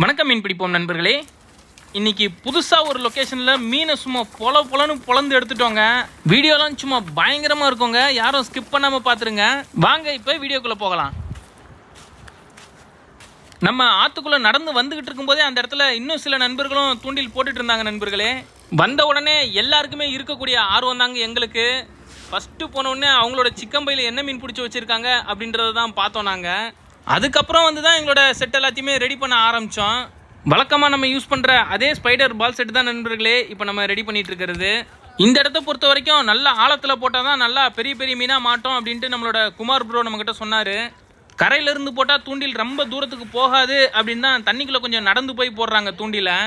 வணக்கம் மீன் பிடிப்போம் நண்பர்களே. இன்னைக்கு புதுசாக ஒரு லொக்கேஷனில் மீனை சும்மா பொலன்னு பொலந்து எடுத்துட்டோங்க. வீடியோலாம் சும்மா பயங்கரமாக இருக்குங்க. யாரும் ஸ்கிப் பண்ணாமல் பார்த்துருங்க. வாங்க இப்போ வீடியோக்குள்ளே போகலாம். நம்ம ஆற்றுக்குள்ளே நடந்து வந்துக்கிட்டு இருக்கும்போதே அந்த இடத்துல இன்னும் சில நண்பர்களும் தூண்டில் போட்டுட்டு இருந்தாங்க நண்பர்களே. வந்த உடனே எல்லாருக்குமே இருக்கக்கூடிய ஆர்வம் தாங்க எங்களுக்கு. ஃபஸ்ட்டு போனோடனே அவங்களோட சிக்கம்பையில் என்ன மீன் பிடிச்சி வச்சுருக்காங்க அப்படின்றத தான் பார்த்தோம் நாங்கள். அதுக்கப்புறம் வந்து தான் எங்களோட செட் எல்லாத்தையுமே ரெடி பண்ண ஆரம்பித்தோம். வழக்கமாக நம்ம யூஸ் பண்ணுற அதே ஸ்பைடர் பால் செட்டு தான் நண்பர்களே இப்போ நம்ம ரெடி பண்ணிகிட்டு இருக்கிறது. இந்த இடத்த பொறுத்த வரைக்கும் நல்லா ஆழத்தில் போட்டால் தான் நல்லா பெரிய பெரிய மீனாக மாட்டோம் அப்படின்ட்டு நம்மளோட குமார் ப்ரோ நம்மக்கிட்ட சொன்னார். கரையிலேருந்து போட்டால் தூண்டில் ரொம்ப தூரத்துக்கு போகாது அப்படின்னு தான் தண்ணிக்குள்ளே கொஞ்சம் நடந்து போய் போடுறாங்க தூண்டிலை.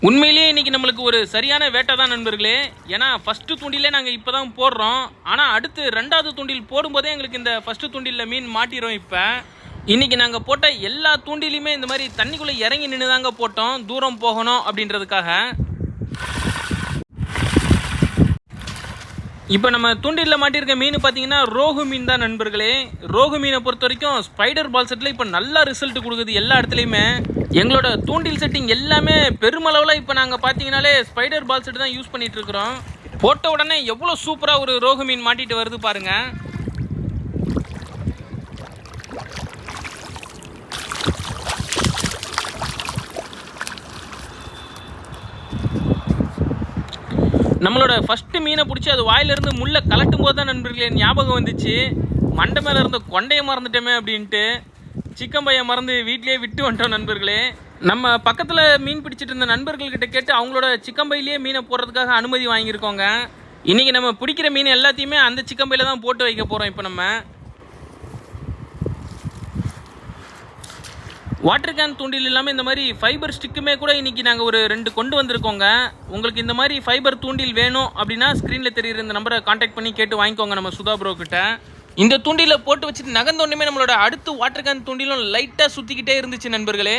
உண்மையிலேயே இன்றைக்கி நம்மளுக்கு ஒரு சரியான வேட்டை தான் நண்பர்களே. ஏன்னா ஃபஸ்ட்டு தூண்டிலே நாங்கள் இப்போ தான் போடுறோம். ஆனால் அடுத்து ரெண்டாவது தூண்டில் போடும்போதே எங்களுக்கு இந்த ஃபஸ்ட்டு தூண்டிலில் மீன் மாட்டிடும். இப்போ இன்றைக்கி நாங்கள் போட்ட எல்லா தூண்டிலையுமே இந்த மாதிரி தண்ணிக்குள்ளே இறங்கி நின்று தாங்க போட்டோம், தூரம் போகணும் அப்படின்றதுக்காக. இப்போ நம்ம தூண்டிலில் மாட்டியிருக்க மீன் பார்த்தீங்கன்னா ரோகு மீன் தான் நண்பர்களே. ரோகு மீனை பொறுத்த வரைக்கும் ஸ்பைடர் பால் செட்டில் இப்போ நல்லா ரிசல்ட் கொடுக்குது எல்லா இடத்துலையுமே. எங்களோட தூண்டில் செட்டிங் எல்லாமே பெருமளவில் இப்போ நாங்கள் பார்த்தீங்கன்னாலே ஸ்பைடர் பால் செட்டு தான் யூஸ் பண்ணிகிட்டு இருக்கிறோம். போட்ட உடனே எவ்வளோ சூப்பராக ஒரு ரோகு மீன் மாட்டிட்டு வருது பாருங்கள். நம்மளோட ஃபஸ்ட்டு மீனை பிடிச்சி அது வாயிலிருந்து முள்ளை கலட்டும் போது தான் நண்பர்களே ஞாபகம் வந்துச்சு, மண்டை மேலே இருந்த கொண்டையை மறந்துட்டோமே அப்படின்ட்டு. சிக்கன் பையை மறந்து வீட்லேயே விட்டு வந்துட்டோம் நண்பர்களே. நம்ம பக்கத்தில் மீன் பிடிச்சிட்டு இருந்த நண்பர்கள்கிட்ட கேட்டு அவங்களோட சிக்கன் பையிலேயே மீனை போடுறதுக்காக அனுமதி வாங்கியிருக்கோங்க. இன்றைக்கி நம்ம பிடிக்கிற மீன் எல்லாத்தையுமே அந்த சிக்கன் பையில் தான் போட்டு வைக்க போகிறோம். இப்போ நம்ம வாட்டர் கேன் தூண்டில் இல்லாமல் இந்த மாதிரி ஃபைபர் ஸ்டிக்குமே கூட இன்றைக்கி நாங்கள் ஒரு 2 கொண்டு வந்திருக்கோங்க. உங்களுக்கு இந்த மாதிரி ஃபைபர் தூண்டில் வேணும் அப்படின்னா ஸ்க்ரீனில் தெரியுற இந்த நம்பரை கான்டாக்ட் பண்ணி கேட்டு வாங்கிக்கோங்க நம்ம சுதா ப்ரோ கிட்ட. இந்த தூண்டியில் போட்டு வச்சுட்டு நகர்ந்தோடனே நம்மளோட அடுத்து வாட்டர் கேன் தூண்டிலும் லைட்டாக சுற்றிக்கிட்டே இருந்துச்சு நண்பர்களே.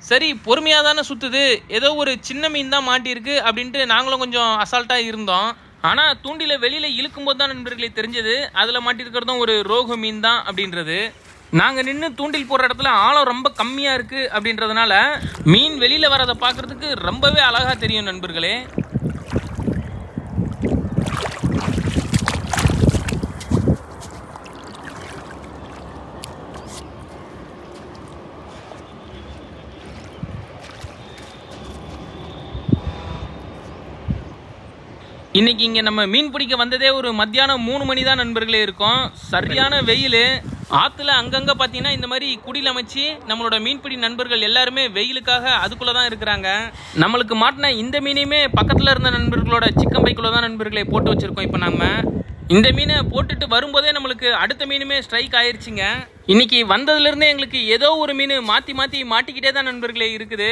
சரி பொறுமையாக தானே சுற்றுது, ஏதோ ஒரு சின்ன மீன் தான் மாட்டியிருக்கு அப்படின்ட்டு நாங்களும் கொஞ்சம் அசால்ட்டாக இருந்தோம். ஆனால் தூண்டில வெளியில் இழுக்கும்போது தான் நண்பர்களே தெரிஞ்சது அதில் மாட்டியிருக்கிறதும் ஒரு ரோகு மீன் தான் அப்படின்றது. நாங்கள் நின்று தூண்டில் போடுற இடத்துல ஆழம் ரொம்ப கம்மியாக இருக்குது அப்படின்றதுனால மீன் வெளியில் வரதை பார்க்குறதுக்கு ரொம்பவே அழகாக தெரியும் நண்பர்களே. இன்றைக்கி இங்கே நம்ம மீன் பிடிக்க வந்ததே ஒரு மத்தியானம் 3 மணி தான் நண்பர்களே இருக்கும். சரியான வெயில். ஆற்றுல அங்கங்கே பார்த்தீங்கன்னா இந்த மாதிரி குடியில் அமைச்சு நம்மளோட மீன்பிடி நண்பர்கள் எல்லாருமே வெயிலுக்காக அதுக்குள்ளே தான் இருக்கிறாங்க. நம்மளுக்கு மாட்டின இந்த மீனையுமே பக்கத்தில் இருந்த நண்பர்களோட சிக்கன் பைக்குள்ளே தான் நண்பர்களை போட்டு வச்சுருக்கோம். இப்போ நம்ம இந்த மீனை போட்டுட்டு வரும்போதே நம்மளுக்கு அடுத்த மீனுமே ஸ்ட்ரைக் ஆயிடுச்சுங்க. இன்றைக்கி வந்ததுலேருந்தே எங்களுக்கு ஏதோ ஒரு மீன் மாட்டிக்கிட்டே தான் நண்பர்களே இருக்குது.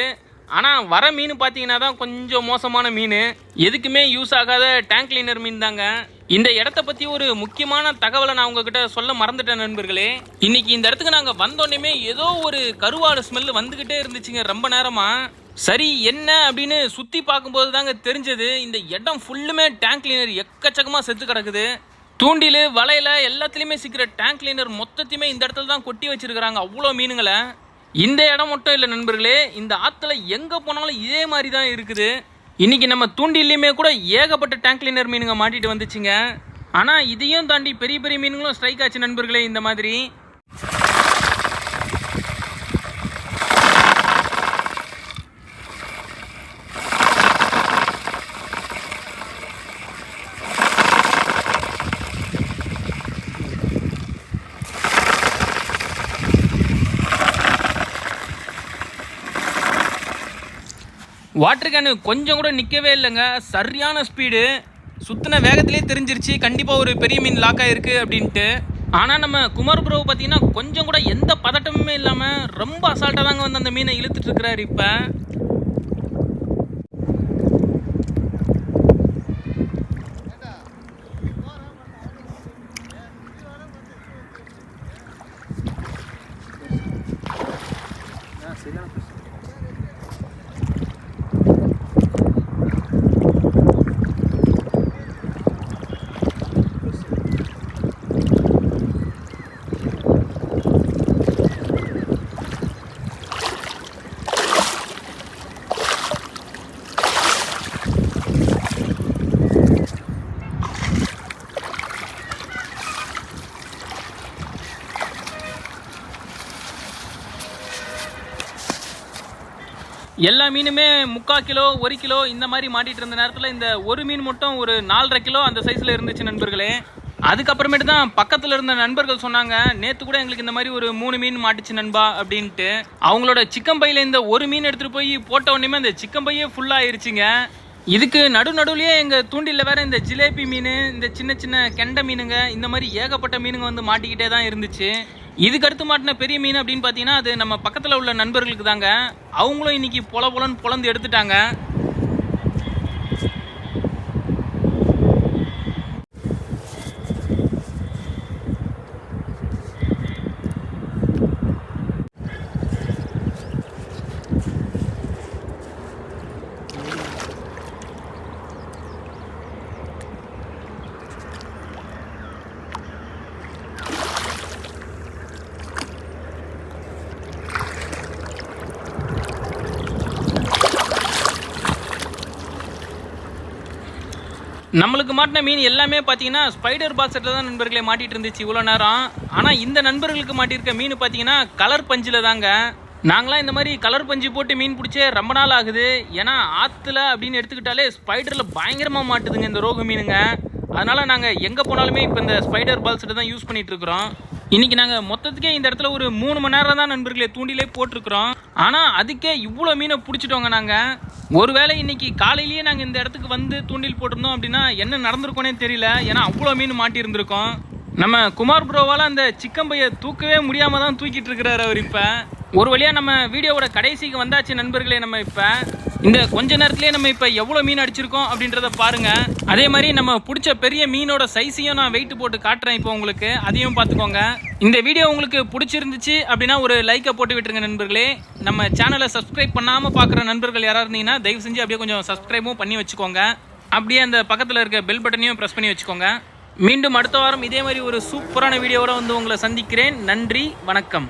ஆனால் வர மீன் பார்த்தீங்கன்னா தான் கொஞ்சம் மோசமான மீன், எதுக்குமே யூஸ் ஆகாத டேங்க் கிளீனர் மீன் தாங்க. இந்த இடத்த பற்றி ஒரு முக்கியமான தகவலை நான் உங்ககிட்ட சொல்ல மறந்துட்டேன் நண்பர்களே. இன்னைக்கு இந்த இடத்துக்கு நாங்கள் வந்தோடனே ஏதோ ஒரு கருவாடு ஸ்மெல் வந்துக்கிட்டே இருந்துச்சுங்க ரொம்ப நேரமாக. சரி என்ன அப்படின்னு சுற்றி பார்க்கும்போது தாங்க தெரிஞ்சது, இந்த இடம் ஃபுல்லுமே டேங்க் கிளீனர் எக்கச்சக்கமாக செத்து கிடக்குது. தூண்டில் வலையில் எல்லாத்துலேயுமே சிக்கிற டேங்க் கிளீனர் மொத்தத்தையுமே இந்த இடத்துல தான் கொட்டி வச்சிருக்கிறாங்க, அவ்வளோ மீனுங்களை. இந்த இடம் மட்டும் இல்லை நண்பர்களே, இந்த ஆற்றுல எங்கே போனாலும் இதே மாதிரி தான் இருக்குது. இன்றைக்கி நம்ம தூண்டிலையுமே கூட ஏகப்பட்ட டேங்க் கிளீனர் மீனுங்க மாட்டிட்டு வந்துச்சுங்க. ஆனால் இதையும் தாண்டி பெரிய பெரிய மீனுங்களும் ஸ்ட்ரைக் ஆச்சு நண்பர்களே இந்த மாதிரி. வாட்டர் கேனு கொஞ்சம் கூட நிற்கவே இல்லைங்க, சரியான ஸ்பீடு. சுற்றின வேகத்திலே தெரிஞ்சிருச்சு கண்டிப்பாக ஒரு பெரிய மீன் லாக் ஆகிருக்கு அப்படின்ட்டு. ஆனால் நம்ம குமார் ப்ரோ பார்த்தீங்கன்னா கொஞ்சம் கூட எந்த பதட்டமுமே இல்லாமல் ரொம்ப அசால்ட்டாக தாங்க வந்து அந்த மீனை இழுத்துட்டு இருக்கிறாரு. இப்போ எல்லா மீனுமே 3/4 கிலோ 1 கிலோ இந்த மாதிரி மாட்டிட்டு இருந்த நேரத்தில் இந்த ஒரு மீன் மட்டும் ஒரு 4.5 கிலோ அந்த சைஸில் இருந்துச்சு நண்பர்களே. அதுக்கப்புறமேட்டு தான் பக்கத்தில் இருந்த நண்பர்கள் சொன்னாங்க, நேற்று கூட எங்களுக்கு இந்த மாதிரி ஒரு 3 மீன் மாட்டுச்சு நண்பா அப்படின்ட்டு. அவங்களோட சிக்கன் பையில் இந்த ஒரு மீன் எடுத்துகிட்டு போய் போட்ட உடனே அந்த சிக்கன் பையே ஃபுல்லாக ஆயிடுச்சுங்க. இதுக்கு நடுவுலயே எங்கள் தூண்டில் வேற இந்த ஜிலேபி மீன், இந்த சின்ன சின்ன கெண்டை மீனுங்க, இந்த மாதிரி ஏகப்பட்ட மீனுங்க வந்து மாட்டிக்கிட்டே தான் இருந்துச்சு. இதுக்கு அடுத்து மாட்டின பெரிய மீன் அப்படின்னு பார்த்தீங்கன்னா அது நம்ம பக்கத்தில் உள்ள நண்பர்களுக்கு தாங்க. அவங்களும் இன்னைக்கு பொலன்னு பொலந்து எடுத்துட்டாங்க. நம்மளுக்கு மாட்டின மீன் எல்லாமே பார்த்தீங்கன்னா ஸ்பைடர் பாக்ஸில் தான் நண்பர்களே மாட்டிகிட்டு இருந்துச்சு இவ்வளோ நேரம். ஆனால் இந்த நண்பர்களுக்கு மாட்டியிருக்க மீன் பார்த்தீங்கன்னா கலர் பஞ்சில் தாங்க. நாங்களாம் இந்த மாதிரி கலர் பஞ்சு போட்டு மீன் பிடிச்சே ரொம்ப நாள் ஆகுது. ஏன்னா ஆற்றுல அப்படின்னு எடுத்துக்கிட்டாலே ஸ்பைடரில் பயங்கரமாக மாட்டுதுங்க இந்த ரோகு மீனுங்க. அதனால் நாங்கள் எங்கே போனாலுமே இப்போ இந்த ஸ்பைடர் பால்ஸில் தான் யூஸ் பண்ணிகிட்டு இருக்கிறோம். இன்றைக்கி நாங்கள் மொத்தத்துக்கே இந்த இடத்துல ஒரு 3 மணி நேரம் தான் நண்பர்களே தூண்டிலே போட்டிருக்கிறோம். ஆனால் அதுக்கே இவ்வளோ மீனை பிடிச்சிட்டோங்க நாங்கள். ஒருவேளை இன்னைக்கு காலையிலேயே நாங்கள் இந்த இடத்துக்கு வந்து தூண்டில் போட்டிருந்தோம் அப்படின்னா என்ன நடந்திருக்கோனே தெரியல. ஏன்னா அவ்வளோ மீன் மாட்டி இருந்திருக்கோம். நம்ம குமார் ப்ரோவால் அந்த சிக்கன் பையை தூக்கவே முடியாமல் தான் தூக்கிட்டு இருக்கிறாரு அவர். இப்போ ஒரு வழியாக நம்ம வீடியோவோட கடைசிக்கு வந்தாச்சு நண்பர்களே. நம்ம இப்போ இந்த கொஞ்ச நேரத்துலேயே நம்ம இப்போ எவ்வளோ மீன் அடிச்சிருக்கோம் அப்படின்றத பாருங்க. அதே மாதிரி நம்ம பிடிச்ச பெரிய மீனோட சைஸையும் நான் வெயிட் போட்டு காட்டுறேன் இப்போ உங்களுக்கு, அதையும் பார்த்துக்கோங்க. இந்த வீடியோ உங்களுக்கு பிடிச்சிருந்துச்சு அப்படின்னா ஒரு லைக்கை போட்டு விட்டுருங்க நண்பர்களே. நம்ம சேனலை சப்ஸ்கிரைப் பண்ணாமல் பார்க்குற நண்பர்கள் யாராவது இருந்தீங்கன்னா தயவு செஞ்சு அப்படியே கொஞ்சம் சப்ஸ்கிரைபும் பண்ணி வச்சுக்கோங்க. அப்படியே அந்த பக்கத்தில் இருக்க பெல் பட்டனையும் ப்ரெஸ் பண்ணி வச்சுக்கோங்க. மீண்டும் அடுத்த வாரம் இதே மாதிரி ஒரு சூப்பரான வீடியோவோட வந்து உங்களை சந்திக்கிறேன். நன்றி, வணக்கம்.